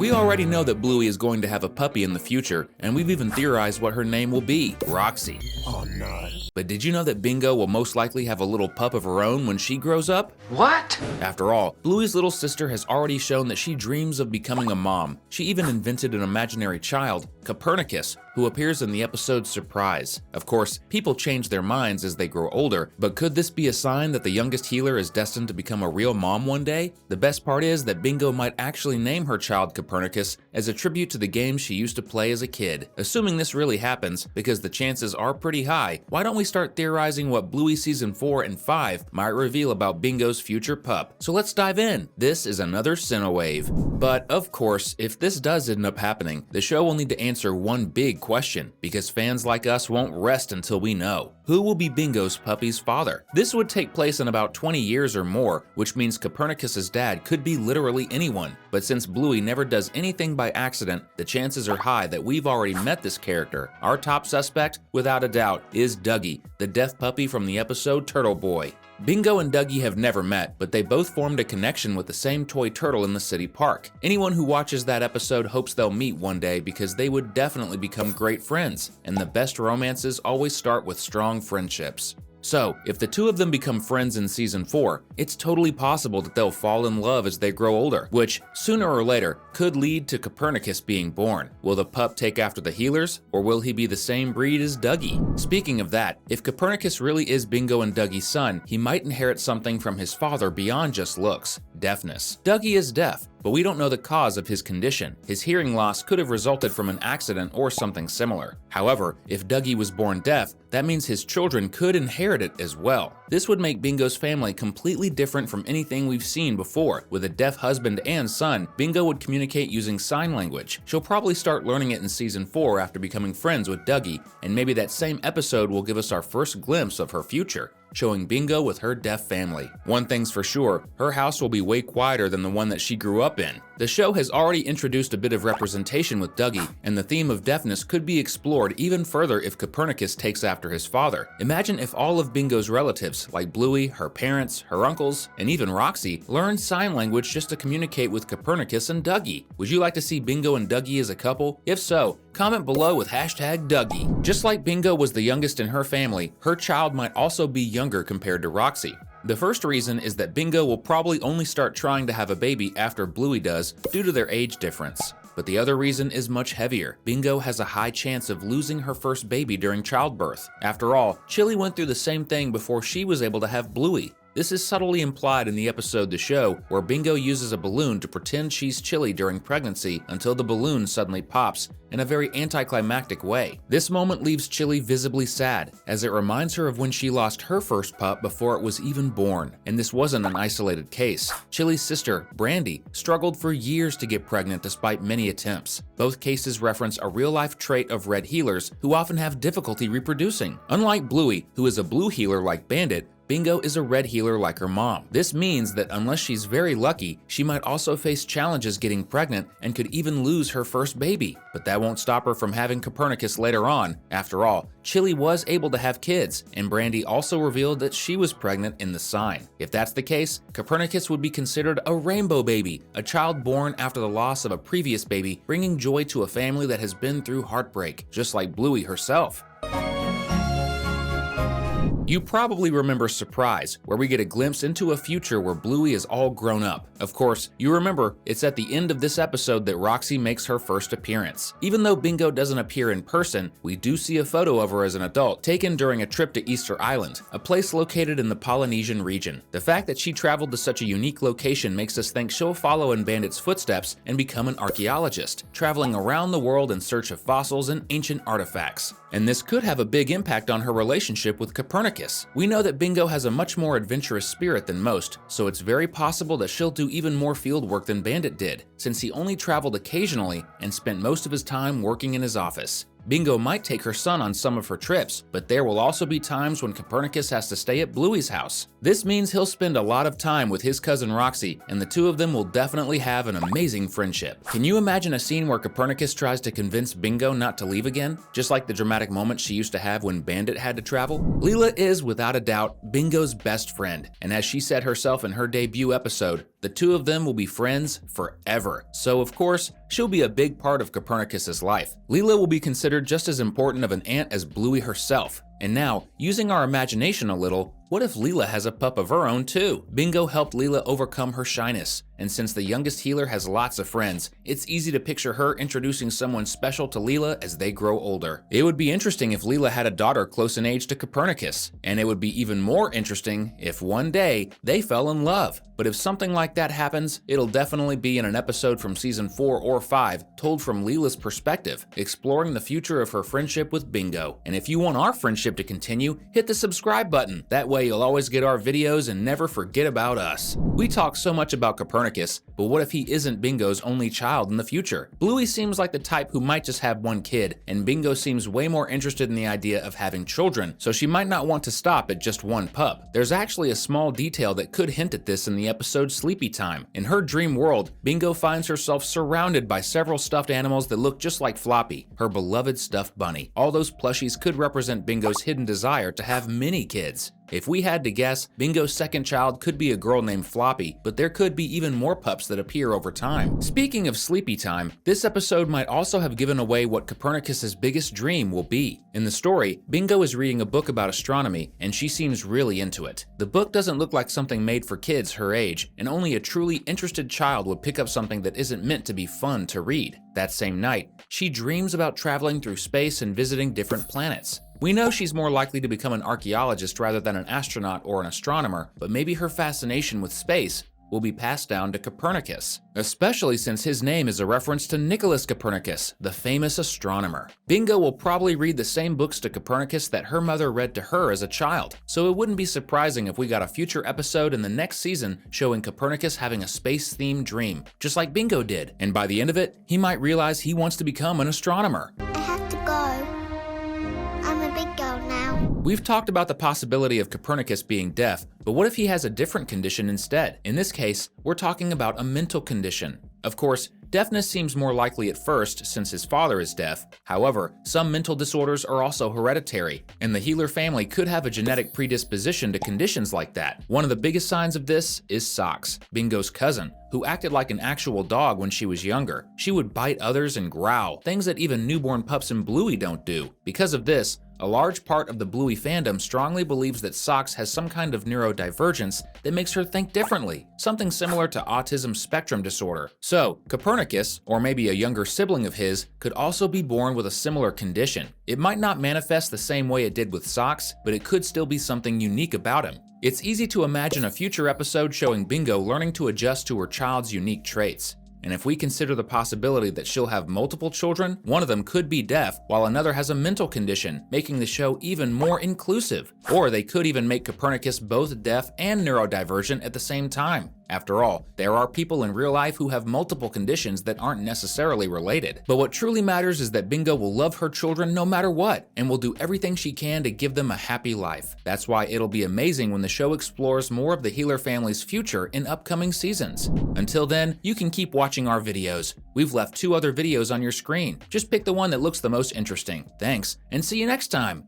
We already know that Bluey is going to have a puppy in the future, and we've even theorized what her name will be, Roxy. Oh no. But did you know that Bingo will most likely have a little pup of her own when she grows up? What? After all, Bluey's little sister has already shown that she dreams of becoming a mom. She even invented an imaginary child, Copernicus, who appears in the episode Surprise. Of course, people change their minds as they grow older, but could this be a sign that the youngest healer is destined to become a real mom one day? The best part is that Bingo might actually name her child Copernicus as a tribute to the game she used to play as a kid. Assuming this really happens, because the chances are pretty high, why don't we start theorizing what Bluey Season 4 and 5 might reveal about Bingo's future pup? So let's dive in. This is another Cinewave. But of course, if this does end up happening, the show will need to answer one big question, because fans like us won't rest until we know. Who will be Bingo's puppy's father? This would take place in about 20 years or more, which means Copernicus's dad could be literally anyone. But since Bluey never does anything by accident, the chances are high that we've already met this character. Our top suspect, without a doubt, is Dougie, the deaf puppy from the episode Turtle Boy. Bingo and Dougie have never met, but they both formed a connection with the same toy turtle in the city park. Anyone who watches that episode hopes they'll meet one day because they would definitely become great friends, and the best romances always start with strong friendships. So, if the two of them become friends in Season 4, it's totally possible that they'll fall in love as they grow older, which, sooner or later, could lead to Copernicus being born. Will the pup take after the healers, or will he be the same breed as Dougie? Speaking of that, if Copernicus really is Bingo and Dougie's son, he might inherit something from his father beyond just looks: deafness. Dougie is deaf, but we don't know the cause of his condition. His hearing loss could have resulted from an accident or something similar. However, if Dougie was born deaf, that means his children could inherit it as well. This would make Bingo's family completely different from anything we've seen before. With a deaf husband and son, Bingo would communicate using sign language. She'll probably start learning it in Season 4 after becoming friends with Dougie, and maybe that same episode will give us our first glimpse of her future, showing Bingo with her deaf family. One thing's for sure, her house will be way quieter than the one that she grew up in. The show has already introduced a bit of representation with Dougie, and the theme of deafness could be explored even further if Copernicus takes after his father. Imagine if all of Bingo's relatives, like Bluey, her parents, her uncles, and even Roxy, learned sign language just to communicate with Copernicus and Dougie. Would you like to see Bingo and Dougie as a couple? If so, comment below with #Dougie. Just like Bingo was the youngest in her family, her child might also be younger compared to Roxy. The first reason is that Bingo will probably only start trying to have a baby after Bluey does due to their age difference. But the other reason is much heavier. Bingo has a high chance of losing her first baby during childbirth. After all, Chili went through the same thing before she was able to have Bluey. This is subtly implied in the episode The Show, where Bingo uses a balloon to pretend she's Chili during pregnancy until the balloon suddenly pops in a very anticlimactic way. This moment leaves Chili visibly sad, as it reminds her of when she lost her first pup before it was even born. And this wasn't an isolated case. Chili's sister, Brandy, struggled for years to get pregnant despite many attempts. Both cases reference a real-life trait of red healers who often have difficulty reproducing. Unlike Bluey, who is a blue healer like Bandit, Bingo is a red healer like her mom. This means that unless she's very lucky, she might also face challenges getting pregnant and could even lose her first baby. But that won't stop her from having Copernicus later on. After all, Chili was able to have kids, and Brandy also revealed that she was pregnant in the sign. If that's the case, Copernicus would be considered a rainbow baby, a child born after the loss of a previous baby, bringing joy to a family that has been through heartbreak, just like Bluey herself. You probably remember Surprise, where we get a glimpse into a future where Bluey is all grown up. Of course, you remember it's at the end of this episode that Roxy makes her first appearance. Even though Bingo doesn't appear in person, we do see a photo of her as an adult taken during a trip to Easter Island, a place located in the Polynesian region. The fact that she traveled to such a unique location makes us think she'll follow in Bandit's footsteps and become an archaeologist, traveling around the world in search of fossils and ancient artifacts. And this could have a big impact on her relationship with Copernicus. We know that Bingo has a much more adventurous spirit than most, so it's very possible that she'll do even more field work than Bandit did, since he only traveled occasionally and spent most of his time working in his office. Bingo might take her son on some of her trips, but there will also be times when Copernicus has to stay at Bluey's house. This means he'll spend a lot of time with his cousin Roxy, and the two of them will definitely have an amazing friendship. Can you imagine a scene where Copernicus tries to convince Bingo not to leave again? Just like the dramatic moment she used to have when Bandit had to travel? Leela is, without a doubt, Bingo's best friend, and as she said herself in her debut episode, the two of them will be friends forever. So of course, she'll be a big part of Copernicus's life. Leela will be considered just as important of an aunt as Bluey herself. And now, using our imagination a little, what if Leela has a pup of her own too? Bingo helped Leela overcome her shyness, and since the youngest healer has lots of friends, it's easy to picture her introducing someone special to Leela as they grow older. It would be interesting if Leela had a daughter close in age to Copernicus, and it would be even more interesting if one day they fell in love. But if something like that happens, it'll definitely be in an episode from season 4 or 5, told from Leela's perspective, exploring the future of her friendship with Bingo. And if you want our friendship to continue, hit the subscribe button. That way you'll always get our videos and never forget about us. We talk so much about Copernicus, but what if he isn't Bingo's only child in the future? Bluey seems like the type who might just have one kid, and Bingo seems way more interested in the idea of having children, so she might not want to stop at just one pup. There's actually a small detail that could hint at this in the episode Sleepy Time. In her dream world, Bingo finds herself surrounded by several stuffed animals that look just like Floppy, her beloved stuffed bunny. All those plushies could represent Bingo's hidden desire to have many kids. If we had to guess, Bingo's second child could be a girl named Floppy, but there could be even more pups that appear over time. Speaking of Sleepy Time, this episode might also have given away what Copernicus's biggest dream will be. In the story, Bingo is reading a book about astronomy, and she seems really into it. The book doesn't look like something made for kids her age, and only a truly interested child would pick up something that isn't meant to be fun to read. That same night, she dreams about traveling through space and visiting different planets. We know she's more likely to become an archaeologist rather than an astronaut or an astronomer, but maybe her fascination with space will be passed down to Copernicus, especially since his name is a reference to Nicholas Copernicus, the famous astronomer. Bingo will probably read the same books to Copernicus that her mother read to her as a child, so it wouldn't be surprising if we got a future episode in the next season showing Copernicus having a space-themed dream, just like Bingo did, and by the end of it, he might realize he wants to become an astronomer. I have to go. I'm a big girl now. We've talked about the possibility of Copernicus being deaf, but what if he has a different condition instead? In this case, we're talking about a mental condition. Of course, deafness seems more likely at first since his father is deaf. However, some mental disorders are also hereditary, and the healer family could have a genetic predisposition to conditions like that. One of the biggest signs of this is Socks, Bingo's cousin, who acted like an actual dog when she was younger. She would bite others and growl, things that even newborn pups in Bluey don't do. Because of this, a large part of the Bluey fandom strongly believes that Socks has some kind of neurodivergence that makes her think differently, something similar to autism spectrum disorder. So, Copernicus, or maybe a younger sibling of his, could also be born with a similar condition. It might not manifest the same way it did with Socks, but it could still be something unique about him. It's easy to imagine a future episode showing Bingo learning to adjust to her child's unique traits. And if we consider the possibility that she'll have multiple children, one of them could be deaf, while another has a mental condition, making the show even more inclusive. Or they could even make Copernicus both deaf and neurodivergent at the same time. After all, there are people in real life who have multiple conditions that aren't necessarily related. But what truly matters is that Bingo will love her children no matter what, and will do everything she can to give them a happy life. That's why it'll be amazing when the show explores more of the healer family's future in upcoming seasons. Until then, you can keep watching our videos. We've left 2 other videos on your screen. Just pick the one that looks the most interesting. Thanks, and see you next time!